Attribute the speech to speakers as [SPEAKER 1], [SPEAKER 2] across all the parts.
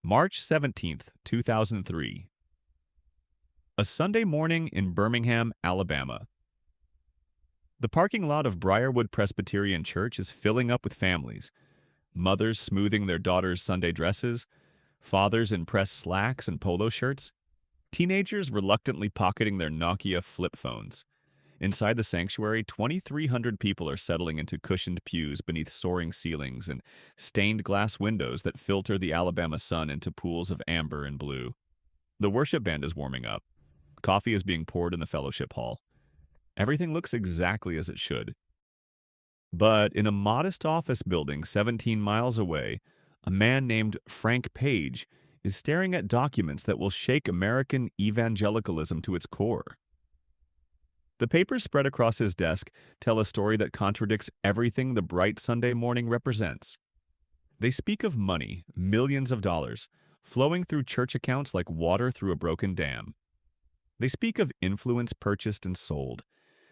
[SPEAKER 1] March 17th, 2003. A Sunday morning in Birmingham, Alabama. The parking lot of Briarwood Presbyterian Church is filling up with families. Mothers smoothing their daughters' Sunday dresses, fathers in pressed slacks and polo shirts, teenagers reluctantly pocketing their Nokia flip phones. Inside the sanctuary, 2,300 people are settling into cushioned pews beneath soaring ceilings and stained glass windows that filter the Alabama sun into pools of amber and blue. The worship band is warming up. Coffee is being poured in the fellowship hall. Everything looks exactly as it should. But in a modest office building 17 miles away, a man named Frank Page is staring at documents that will shake American evangelicalism to its core. The papers spread across his desk tell a story that contradicts everything the bright Sunday morning represents. They speak of money, millions of dollars, flowing through church accounts like water through a broken dam. They speak of influence purchased and sold.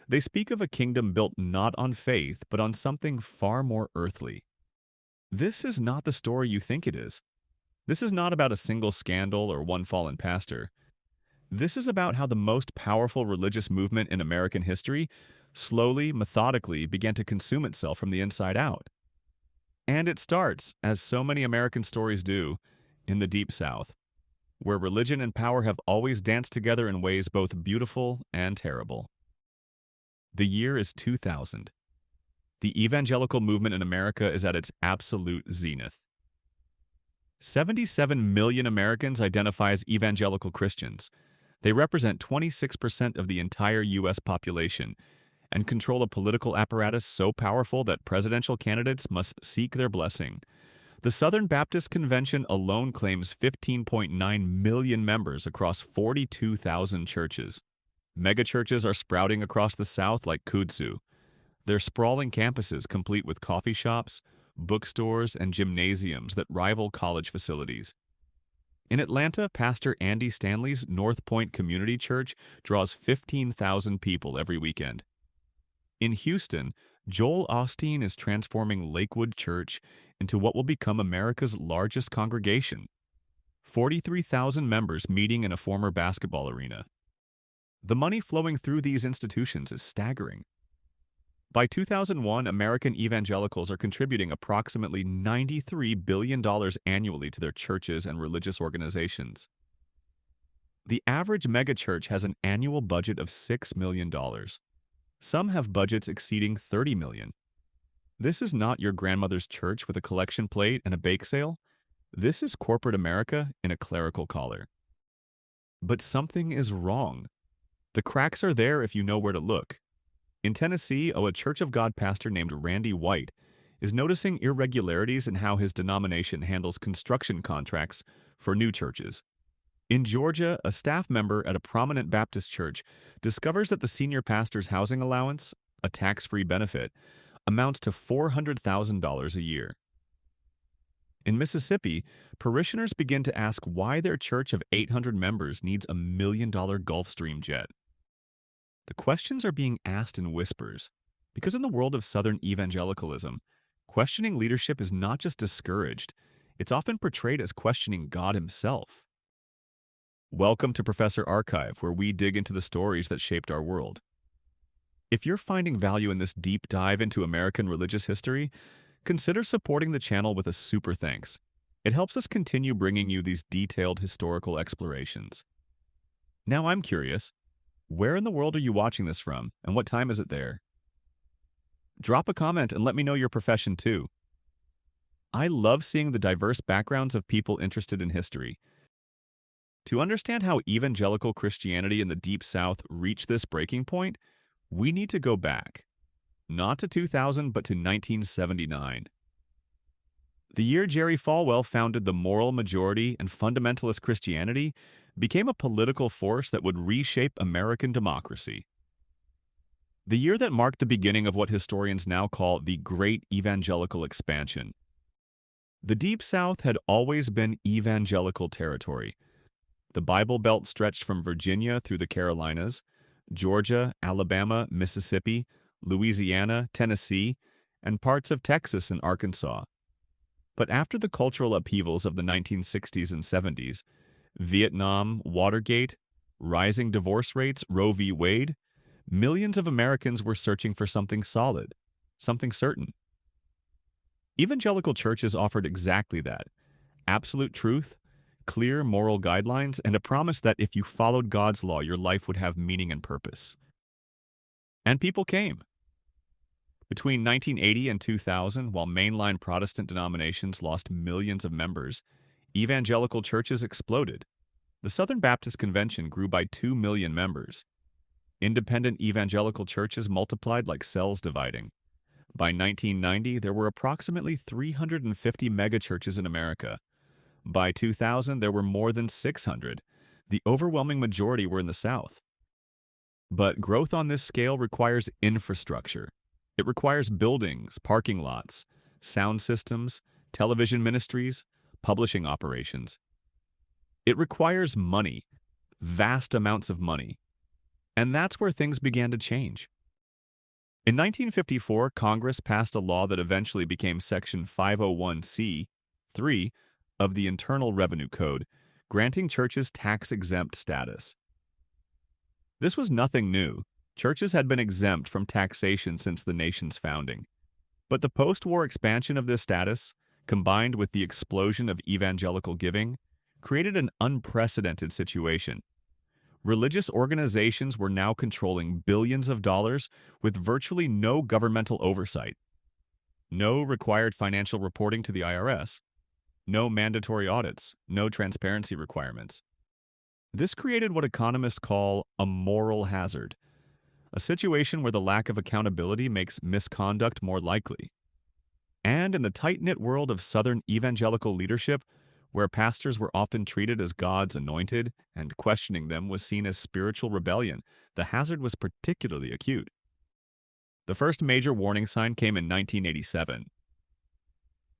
[SPEAKER 1] They speak of a kingdom built not on faith, but on something far more earthly. This is not the story you think it is. This is not about a single scandal or one fallen pastor. This is about how the most powerful religious movement in American history slowly, methodically began to consume itself from the inside out. And it starts, as so many American stories do, in the Deep South, where religion and power have always danced together in ways both beautiful and terrible. The year is 2000. The evangelical movement in America is at its absolute zenith. 77 million Americans identify as evangelical Christians. They represent 26% of the entire U.S. population and control a political apparatus so powerful that presidential candidates must seek their blessing. The Southern Baptist Convention alone claims 15.9 million members across 42,000 churches. Megachurches are sprouting across the South like kudzu. Their sprawling campuses complete with coffee shops, bookstores, and gymnasiums that rival college facilities. In Atlanta, Pastor Andy Stanley's North Point Community Church draws 15,000 people every weekend. In Houston, Joel Osteen is transforming Lakewood Church into what will become America's largest congregation. 43,000 members meeting in a former basketball arena. The money flowing through these institutions is staggering. By 2001, American evangelicals are contributing approximately $93 billion annually to their churches and religious organizations. The average megachurch has an annual budget of $6 million. Some have budgets exceeding $30 million. This is not your grandmother's church with a collection plate and a bake sale. This is corporate America in a clerical collar. But something is wrong. The cracks are there if you know where to look. In Tennessee, a Church of God pastor named Randy White is noticing irregularities in how his denomination handles construction contracts for new churches. In Georgia, a staff member at a prominent Baptist church discovers that the senior pastor's housing allowance, a tax-free benefit, amounts to $400,000 a year. In Mississippi, parishioners begin to ask why their church of 800 members needs a $1 million Gulfstream jet. The questions are being asked in whispers, because in the world of Southern evangelicalism, questioning leadership is not just discouraged, it's often portrayed as questioning God himself. Welcome to Professor Archive, where we dig into the stories that shaped our world. If you're finding value in this deep dive into American religious history, consider supporting the channel with a super thanks. It helps us continue bringing you these detailed historical explorations. Now I'm curious, where in the world are you watching this from, and what time is it there? Drop a comment and let me know your profession too. I love seeing the diverse backgrounds of people interested in history. To understand how evangelical Christianity in the Deep South reached this breaking point, we need to go back. Not to 2000, but to 1979. The year Jerry Falwell founded the Moral Majority and Fundamentalist Christianity became a political force that would reshape American democracy. The year that marked the beginning of what historians now call the Great Evangelical Expansion. The Deep South had always been evangelical territory. The Bible Belt stretched from Virginia through the Carolinas, Georgia, Alabama, Mississippi, Louisiana, Tennessee, and parts of Texas and Arkansas. But after the cultural upheavals of the 1960s and 70s, Vietnam, Watergate, rising divorce rates, Roe v. Wade, millions of Americans were searching for something solid, something certain. Evangelical churches offered exactly that: absolute truth, clear moral guidelines, and a promise that if you followed God's law, your life would have meaning and purpose. And people came. Between 1980 and 2000, while mainline Protestant denominations lost millions of members, evangelical churches exploded. The Southern Baptist Convention grew by 2 million members. Independent evangelical churches multiplied like cells dividing. By 1990, there were approximately 350 megachurches in America. By 2000, there were more than 600. The overwhelming majority were in the South. But growth on this scale requires infrastructure. It requires buildings, parking lots, sound systems, television ministries, publishing operations. It requires money, vast amounts of money. And that's where things began to change. In 1954, Congress passed a law that eventually became Section 501(c)(3) of the Internal Revenue Code, granting churches tax-exempt status. This was nothing new. Churches had been exempt from taxation since the nation's founding. But the post-war expansion of this status, combined with the explosion of evangelical giving, created an unprecedented situation. Religious organizations were now controlling billions of dollars with virtually no governmental oversight. No required financial reporting to the IRS. No mandatory audits. No transparency requirements. This created what economists call a moral hazard, a situation where the lack of accountability makes misconduct more likely. And in the tight-knit world of Southern evangelical leadership, where pastors were often treated as God's anointed and questioning them was seen as spiritual rebellion, the hazard was particularly acute. The first major warning sign came in 1987.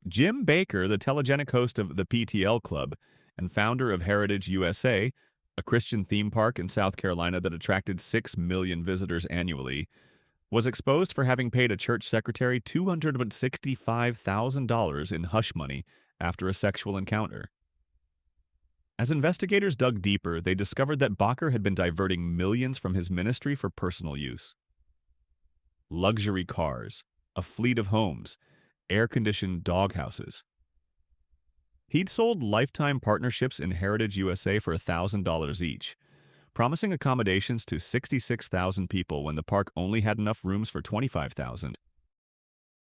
[SPEAKER 1] Jim Bakker, the telegenic host of the PTL Club and founder of Heritage USA, a Christian theme park in South Carolina that attracted 6 million visitors annually, was exposed for having paid a church secretary $265,000 in hush money after a sexual encounter. As investigators dug deeper, they discovered that Bakker had been diverting millions from his ministry for personal use. Luxury cars, a fleet of homes, air-conditioned doghouses. He'd sold lifetime partnerships in Heritage USA for $1,000 each, promising accommodations to 66,000 people when the park only had enough rooms for 25,000.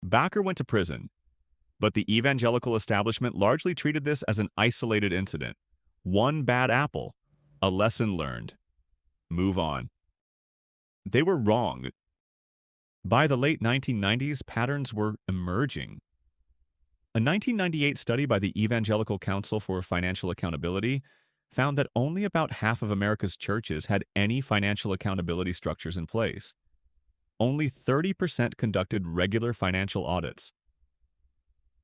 [SPEAKER 1] Bakker went to prison, but the evangelical establishment largely treated this as an isolated incident. One bad apple, a lesson learned. Move on. They were wrong. By the late 1990s, patterns were emerging. A 1998 study by the Evangelical Council for Financial Accountability found that only about half of America's churches had any financial accountability structures in place. Only 30% conducted regular financial audits.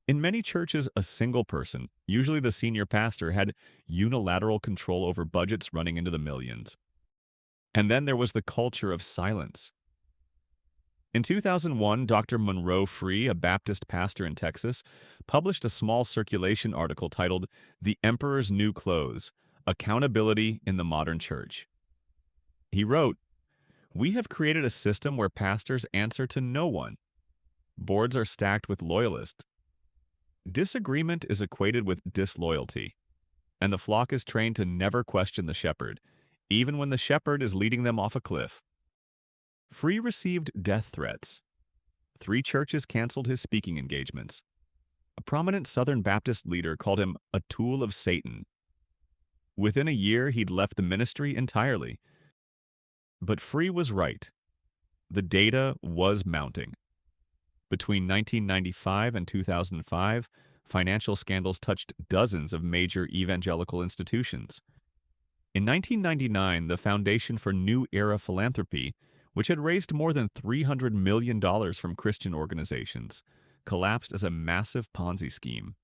[SPEAKER 1] In many churches, a single person, usually the senior pastor, had unilateral control over budgets running into the millions. And then there was the culture of silence. In 2001, Dr. Monroe Free, a Baptist pastor in Texas, published a small circulation article titled "The Emperor's New Clothes: Accountability in the Modern Church." He wrote, "We have created a system where pastors answer to no one. Boards are stacked with loyalists. Disagreement is equated with disloyalty, and the flock is trained to never question the shepherd, even when the shepherd is leading them off a cliff." Free received death threats. 3 churches canceled his speaking engagements. A prominent Southern Baptist leader called him a tool of Satan. Within a year, he'd left the ministry entirely. But Free was right. The data was mounting. Between 1995 and 2005, financial scandals touched dozens of major evangelical institutions. In 1999, the Foundation for New Era Philanthropy, which had raised more than $300 million from Christian organizations, collapsed as a massive Ponzi scheme.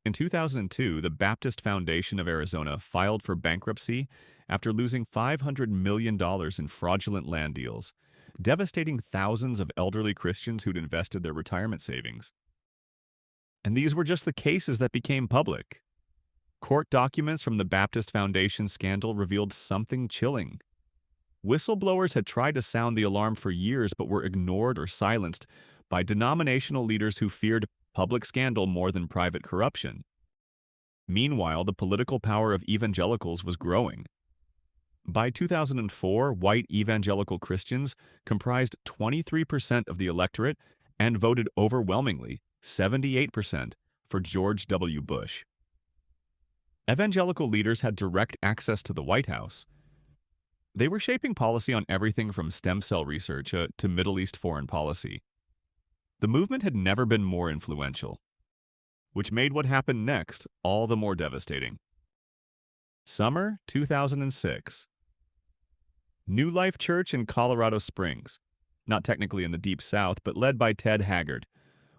[SPEAKER 1] In 2002, the Baptist Foundation of Arizona filed for bankruptcy after losing $500 million in fraudulent land deals, devastating thousands of elderly Christians who'd invested their retirement savings. And these were just the cases that became public. Court documents from the Baptist Foundation scandal revealed something chilling. Whistleblowers had tried to sound the alarm for years but were ignored or silenced by denominational leaders who feared public scandal more than private corruption. Meanwhile, the political power of evangelicals was growing. By 2004, white evangelical Christians comprised 23% of the electorate and voted overwhelmingly, 78%, for George W. Bush. Evangelical leaders had direct access to the White House. They were shaping policy on everything from stem cell research to Middle East foreign policy. The movement had never been more influential, which made what happened next all the more devastating. Summer 2006. New Life Church in Colorado Springs, not technically in the Deep South, but led by Ted Haggard,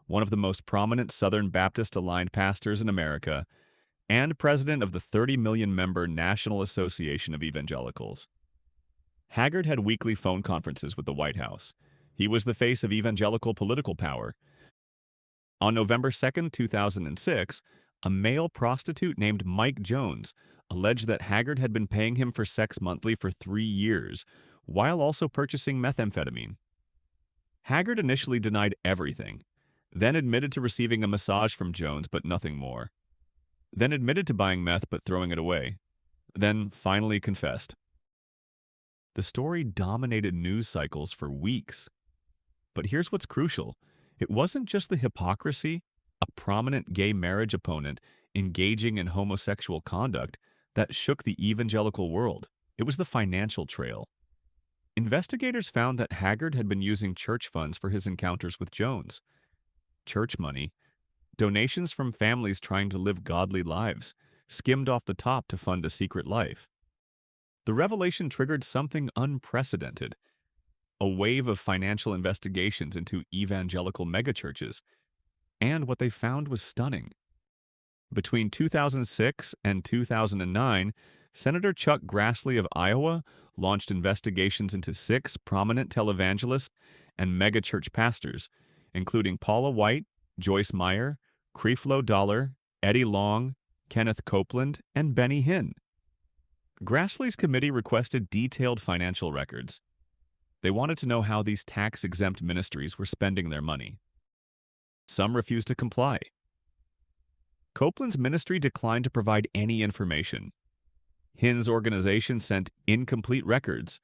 [SPEAKER 1] one of the most prominent Southern Baptist-aligned pastors in America, and president of the 30 million-member National Association of Evangelicals. Haggard had weekly phone conferences with the White House. He was the face of evangelical political power. On November 2, 2006, a male prostitute named Mike Jones alleged that Haggard had been paying him for sex monthly for 3 years, while also purchasing methamphetamine. Haggard initially denied everything, then admitted to receiving a massage from Jones but nothing more, then admitted to buying meth but throwing it away, then finally confessed. The story dominated news cycles for weeks. But here's what's crucial. It wasn't just the hypocrisy, a prominent gay marriage opponent engaging in homosexual conduct, that shook the evangelical world. It was the financial trail. Investigators found that Haggard had been using church funds for his encounters with Jones. Church money, donations from families trying to live godly lives, skimmed off the top to fund a secret life. The revelation triggered something unprecedented. A wave of financial investigations into evangelical megachurches, and what they found was stunning. Between 2006 and 2009, Senator Chuck Grassley of Iowa launched investigations into 6 prominent televangelists and megachurch pastors, including Paula White, Joyce Meyer, Creflo Dollar, Eddie Long, Kenneth Copeland, and Benny Hinn. Grassley's committee requested detailed financial records. They wanted to know how these tax-exempt ministries were spending their money. Some refused to comply. Copeland's ministry declined to provide any information. Hinn's organization sent incomplete records.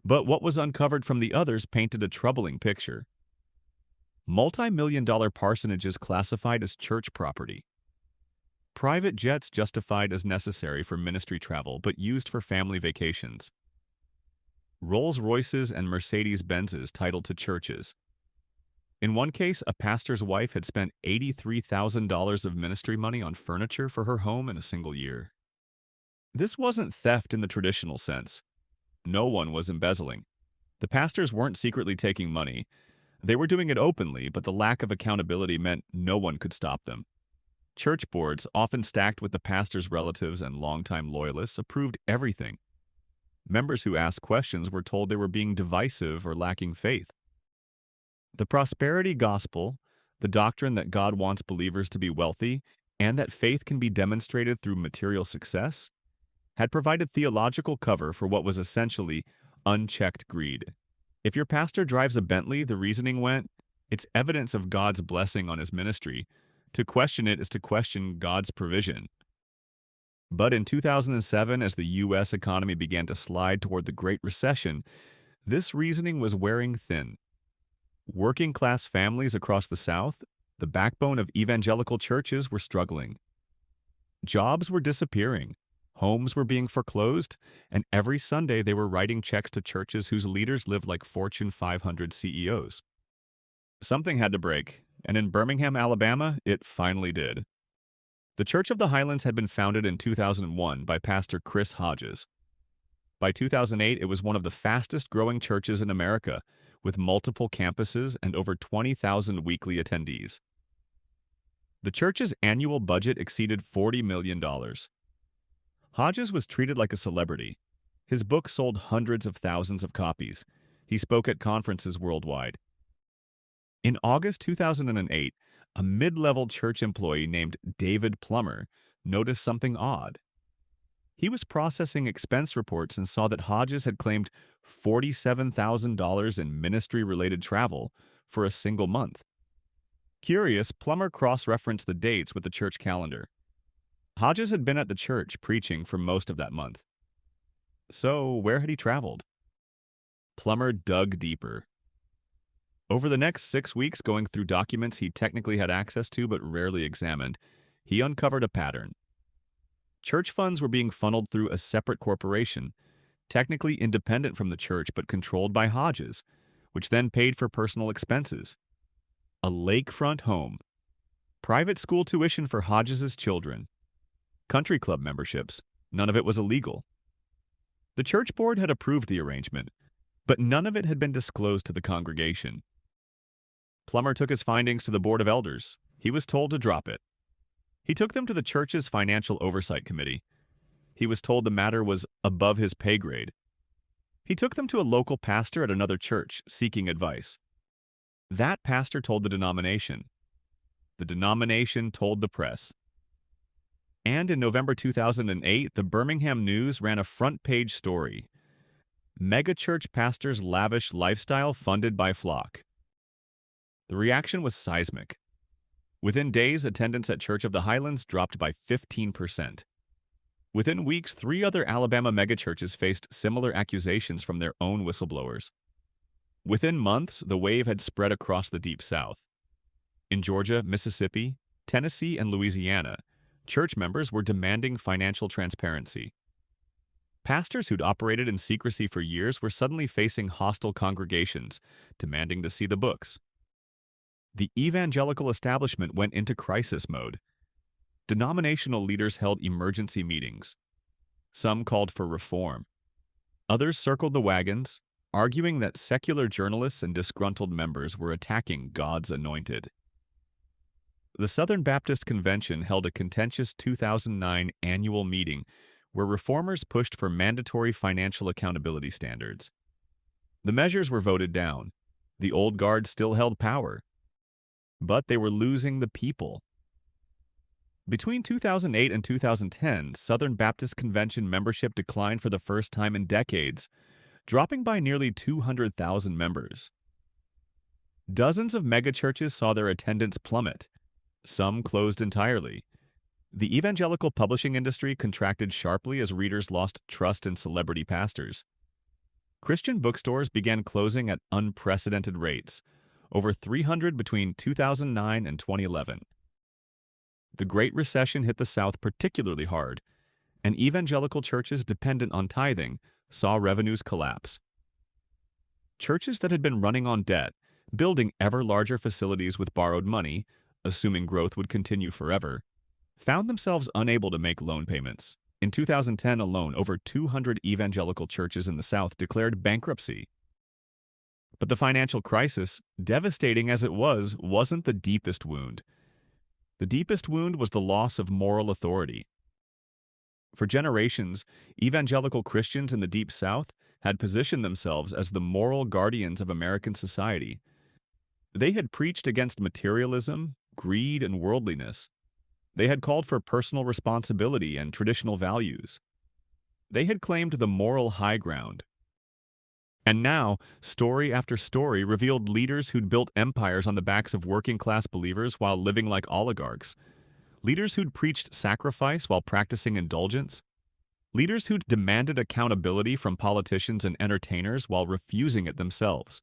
[SPEAKER 1] But what was uncovered from the others painted a troubling picture. Multi-million-dollar parsonages classified as church property. Private jets justified as necessary for ministry travel but used for family vacations. Rolls-Royces and Mercedes-Benzes titled to churches. In one case, a pastor's wife had spent $83,000 of ministry money on furniture for her home in a single year. This wasn't theft in the traditional sense. No one was embezzling. The pastors weren't secretly taking money. They were doing it openly, but the lack of accountability meant no one could stop them. Church boards, often stacked with the pastor's relatives and longtime loyalists, approved everything. Members who asked questions were told they were being divisive or lacking faith. The prosperity gospel, the doctrine that God wants believers to be wealthy and that faith can be demonstrated through material success, had provided theological cover for what was essentially unchecked greed. If your pastor drives a Bentley, the reasoning went, it's evidence of God's blessing on his ministry. To question it is to question God's provision. But in 2007, as the U.S. economy began to slide toward the Great Recession, this reasoning was wearing thin. Working-class families across the South, the backbone of evangelical churches, were struggling. Jobs were disappearing, homes were being foreclosed, and every Sunday they were writing checks to churches whose leaders lived like Fortune 500 CEOs. Something had to break, and in Birmingham, Alabama, it finally did. The Church of the Highlands had been founded in 2001 by Pastor Chris Hodges. By 2008, it was one of the fastest-growing churches in America, with multiple campuses and over 20,000 weekly attendees. The church's annual budget exceeded $40 million. Hodges was treated like a celebrity. His book sold hundreds of thousands of copies. He spoke at conferences worldwide. In August 2008, a mid-level church employee named David Plummer noticed something odd. He was processing expense reports and saw that Hodges had claimed $47,000 in ministry-related travel for a single month. Curious, Plummer cross-referenced the dates with the church calendar. Hodges had been at the church preaching for most of that month. So, where had he traveled? Plummer dug deeper. Over the next 6 weeks, going through documents he technically had access to but rarely examined, he uncovered a pattern. Church funds were being funneled through a separate corporation, technically independent from the church but controlled by Hodges, which then paid for personal expenses. A lakefront home, private school tuition for Hodges' children, country club memberships, none of it was illegal. The church board had approved the arrangement, but none of it had been disclosed to the congregation. Plummer took his findings to the board of elders. He was told to drop it. He took them to the church's financial oversight committee. He was told the matter was above his pay grade. He took them to a local pastor at another church, seeking advice. That pastor told the denomination. The denomination told the press. And in November 2008, the Birmingham News ran a front-page story. Megachurch pastor's lavish lifestyle funded by flock. The reaction was seismic. Within days, attendance at Church of the Highlands dropped by 15%. Within weeks, 3 other Alabama megachurches faced similar accusations from their own whistleblowers. Within months, the wave had spread across the Deep South. In Georgia, Mississippi, Tennessee, and Louisiana, church members were demanding financial transparency. Pastors who'd operated in secrecy for years were suddenly facing hostile congregations, demanding to see the books. The evangelical establishment went into crisis mode. Denominational leaders held emergency meetings. Some called for reform. Others circled the wagons, arguing that secular journalists and disgruntled members were attacking God's anointed. The Southern Baptist Convention held a contentious 2009 annual meeting where reformers pushed for mandatory financial accountability standards. The measures were voted down. The old guard still held power. But they were losing the people. Between 2008 and 2010, Southern Baptist Convention membership declined for the first time in decades, dropping by nearly 200,000 members. Dozens of megachurches saw their attendance plummet. Some closed entirely. The evangelical publishing industry contracted sharply as readers lost trust in celebrity pastors. Christian bookstores began closing at unprecedented rates, over 300 between 2009 and 2011. The Great Recession hit the South particularly hard, and evangelical churches dependent on tithing saw revenues collapse. Churches that had been running on debt, building ever larger facilities with borrowed money, assuming growth would continue forever, found themselves unable to make loan payments. In 2010 alone, over 200 evangelical churches in the South declared bankruptcy. But the financial crisis, devastating as it was, wasn't the deepest wound. The deepest wound was the loss of moral authority. For generations, evangelical Christians in the Deep South had positioned themselves as the moral guardians of American society. They had preached against materialism, greed, and worldliness. They had called for personal responsibility and traditional values. They had claimed the moral high ground. And now, story after story revealed leaders who'd built empires on the backs of working-class believers while living like oligarchs. Leaders who'd preached sacrifice while practicing indulgence. Leaders who'd demanded accountability from politicians and entertainers while refusing it themselves.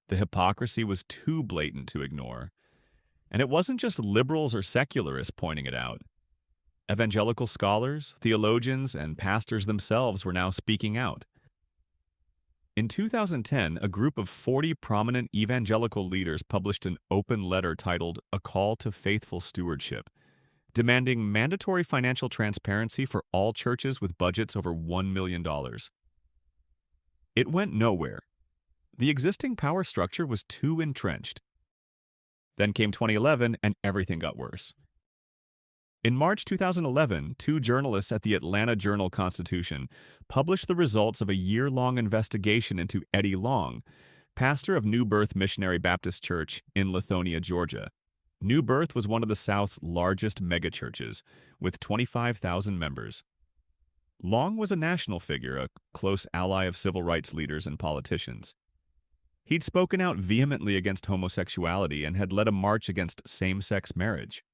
[SPEAKER 1] The hypocrisy was too blatant to ignore. And it wasn't just liberals or secularists pointing it out. Evangelical scholars, theologians, and pastors themselves were now speaking out. In 2010, a group of 40 prominent evangelical leaders published an open letter titled A Call to Faithful Stewardship, demanding mandatory financial transparency for all churches with budgets over $1 million. It went nowhere. The existing power structure was too entrenched. Then came 2011, and everything got worse. In March 2011, 2 journalists at the Atlanta Journal-Constitution published the results of a year-long investigation into Eddie Long, pastor of New Birth Missionary Baptist Church in Lithonia, Georgia. New Birth was one of the South's largest megachurches, with 25,000 members. Long was a national figure, a close ally of civil rights leaders and politicians. He'd spoken out vehemently against homosexuality and had led a march against same-sex marriage.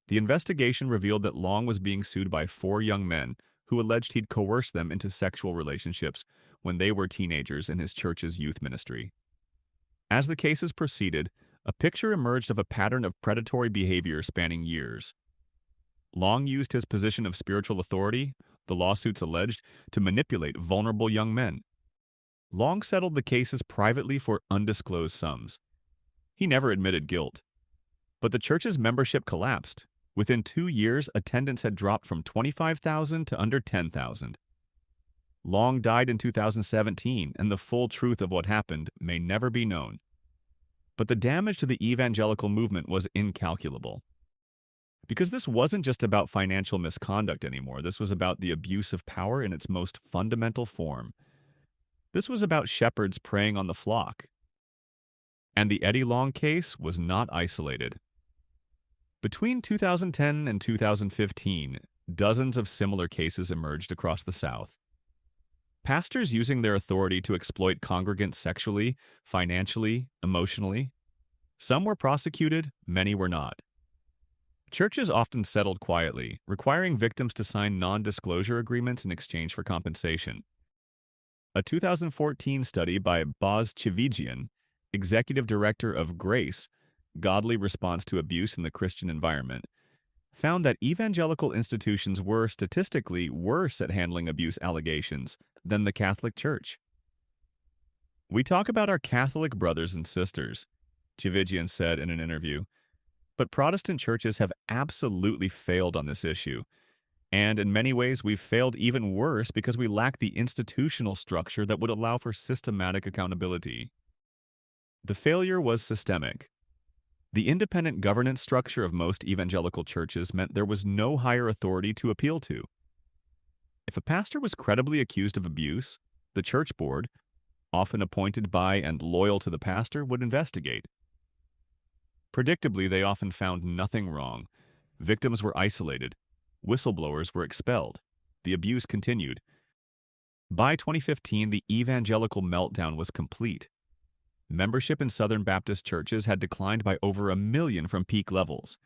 [SPEAKER 1] The investigation revealed that Long was being sued by 4 young men who alleged he'd coerced them into sexual relationships when they were teenagers in his church's youth ministry. As the cases proceeded, a picture emerged of a pattern of predatory behavior spanning years. Long used his position of spiritual authority, the lawsuits alleged, to manipulate vulnerable young men. Long settled the cases privately for undisclosed sums. He never admitted guilt. But the church's membership collapsed. Within 2 years, attendance had dropped from 25,000 to under 10,000. Long died in 2017, and the full truth of what happened may never be known. But the damage to the evangelical movement was incalculable. Because this wasn't just about financial misconduct anymore, this was about the abuse of power in its most fundamental form. This was about shepherds preying on the flock. And the Eddie Long case was not isolated. Between 2010 and 2015, dozens of similar cases emerged across the South. Pastors using their authority to exploit congregants sexually, financially, emotionally. Some were prosecuted, many were not. Churches often settled quietly, requiring victims to sign non-disclosure agreements in exchange for compensation. A 2014 study by Boz Chivijian, executive director of Grace, Godly Response to Abuse in the Christian Environment, found that evangelical institutions were statistically worse at handling abuse allegations than the Catholic Church. "We talk about our Catholic brothers and sisters," Chivijian said in an interview, "but Protestant churches have absolutely failed on this issue. And in many ways, we've failed even worse because we lack the institutional structure that would allow for systematic accountability." The failure was systemic. The independent governance structure of most evangelical churches meant there was no higher authority to appeal to. If a pastor was credibly accused of abuse, the church board, often appointed by and loyal to the pastor, would investigate. Predictably, they often found nothing wrong. Victims were isolated. Whistleblowers were expelled. The abuse continued. By 2015, the Evangelical Meltdown was complete. Membership in Southern Baptist churches had declined by over 1 million from peak levels.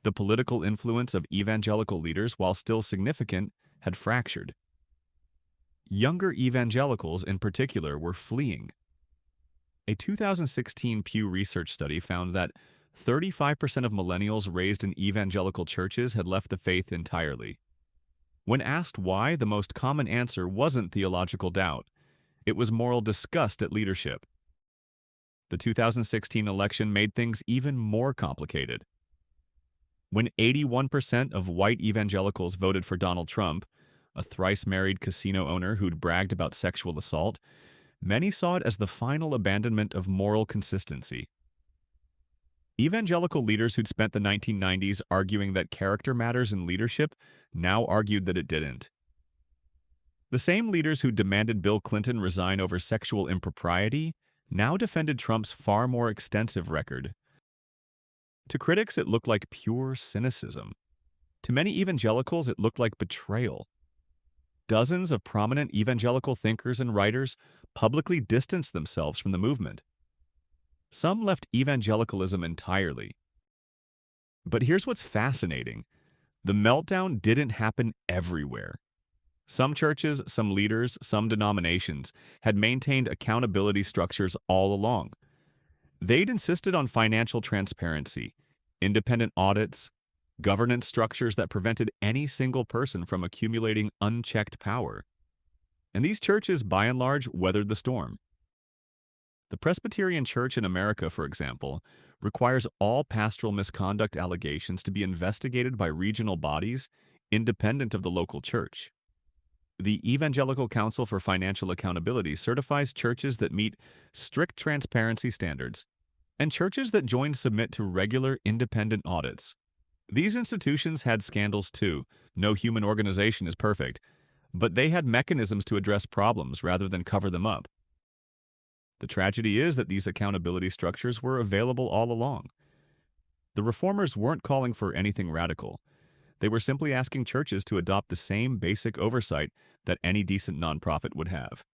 [SPEAKER 1] The political influence of evangelical leaders, while still significant, had fractured. Younger evangelicals, in particular, were fleeing. A 2016 Pew Research study found that 35% of millennials raised in evangelical churches had left the faith entirely. When asked why, the most common answer wasn't theological doubt. It was moral disgust at leadership. The 2016 election made things even more complicated. When 81% of white evangelicals voted for Donald Trump, a thrice-married casino owner who'd bragged about sexual assault, many saw it as the final abandonment of moral consistency. Evangelical leaders who'd spent the 1990s arguing that character matters in leadership now argued that it didn't. The same leaders who demanded Bill Clinton resign over sexual impropriety now defended Trump's far more extensive record. To critics, it looked like pure cynicism. To many evangelicals, it looked like betrayal. Dozens of prominent evangelical thinkers and writers publicly distanced themselves from the movement. Some left evangelicalism entirely. But here's what's fascinating. The meltdown didn't happen everywhere. Some churches, some leaders, some denominations had maintained accountability structures all along. They'd insisted on financial transparency, independent audits, governance structures that prevented any single person from accumulating unchecked power. And these churches, by and large, weathered the storm. The Presbyterian Church in America, for example, requires all pastoral misconduct allegations to be investigated by regional bodies independent of the local church. The Evangelical Council for Financial Accountability certifies churches that meet strict transparency standards, and churches that join submit to regular independent audits. These institutions had scandals too. No human organization is perfect, but they had mechanisms to address problems rather than cover them up. The tragedy is that these accountability structures were available all along. The reformers weren't calling for anything radical. They were simply asking churches to adopt the same basic oversight that any decent nonprofit would have.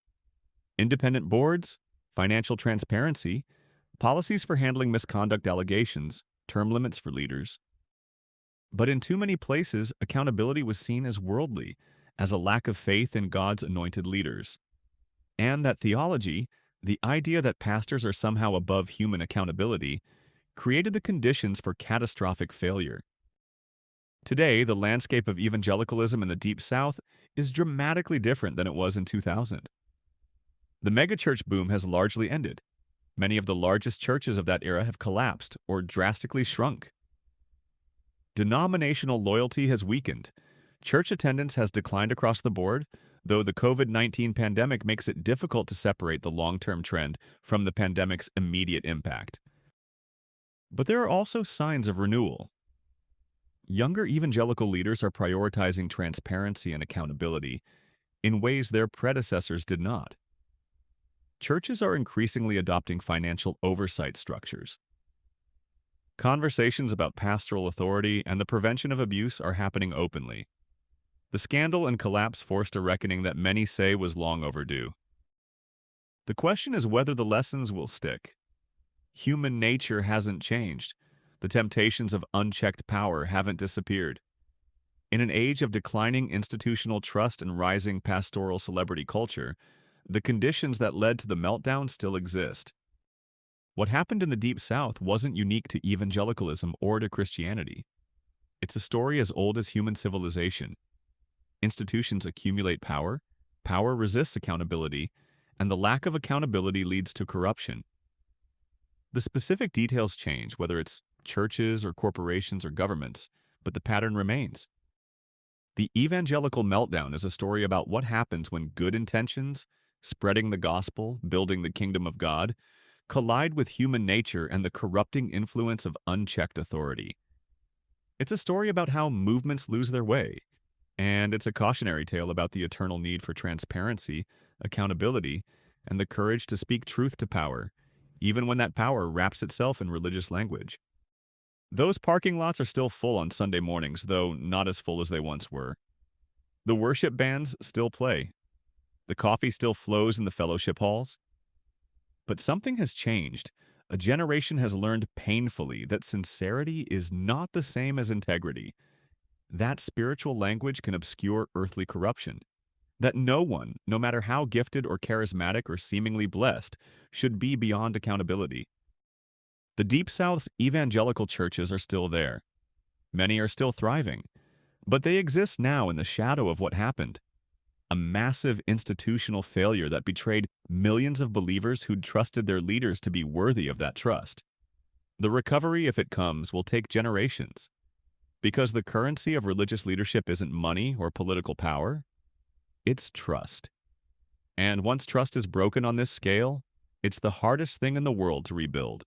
[SPEAKER 1] Independent boards, financial transparency, policies for handling misconduct allegations, term limits for leaders. But in too many places, accountability was seen as worldly, as a lack of faith in God's anointed leaders. And that theology, the idea that pastors are somehow above human accountability, created the conditions for catastrophic failure. Today, the landscape of evangelicalism in the Deep South is dramatically different than it was in 2000. The megachurch boom has largely ended. Many of the largest churches of that era have collapsed or drastically shrunk. Denominational loyalty has weakened. Church attendance has declined across the board, though the COVID-19 pandemic makes it difficult to separate the long-term trend from the pandemic's immediate impact. But there are also signs of renewal. Younger evangelical leaders are prioritizing transparency and accountability in ways their predecessors did not. Churches are increasingly adopting financial oversight structures. Conversations about pastoral authority and the prevention of abuse are happening openly. The scandal and collapse forced a reckoning that many say was long overdue. The question is whether the lessons will stick. Human nature hasn't changed. The temptations of unchecked power haven't disappeared. In an age of declining institutional trust and rising pastoral celebrity culture, the conditions that led to the meltdown still exist. What happened in the Deep South wasn't unique to evangelicalism or to Christianity. It's a story as old as human civilization. Institutions accumulate power, power resists accountability, and the lack of accountability leads to corruption. The specific details change, whether it's churches or corporations or governments, but the pattern remains. The Evangelical Meltdown is a story about what happens when good intentions, spreading the gospel, building the kingdom of God, collide with human nature and the corrupting influence of unchecked authority. It's a story about how movements lose their way, and it's a cautionary tale about the eternal need for transparency, accountability, and the courage to speak truth to power, even when that power wraps itself in religious language. Those parking lots are still full on Sunday mornings, though not as full as they once were. The worship bands still play. The coffee still flows in the fellowship halls. But something has changed. A generation has learned painfully that sincerity is not the same as integrity. That spiritual language can obscure earthly corruption. That no one, no matter how gifted or charismatic or seemingly blessed, should be beyond accountability. The Deep South's evangelical churches are still there. Many are still thriving, but they exist now in the shadow of what happened. A massive institutional failure that betrayed millions of believers who'd trusted their leaders to be worthy of that trust. The recovery, if it comes, will take generations. Because the currency of religious leadership isn't money or political power, it's trust. And once trust is broken on this scale, it's the hardest thing in the world to rebuild.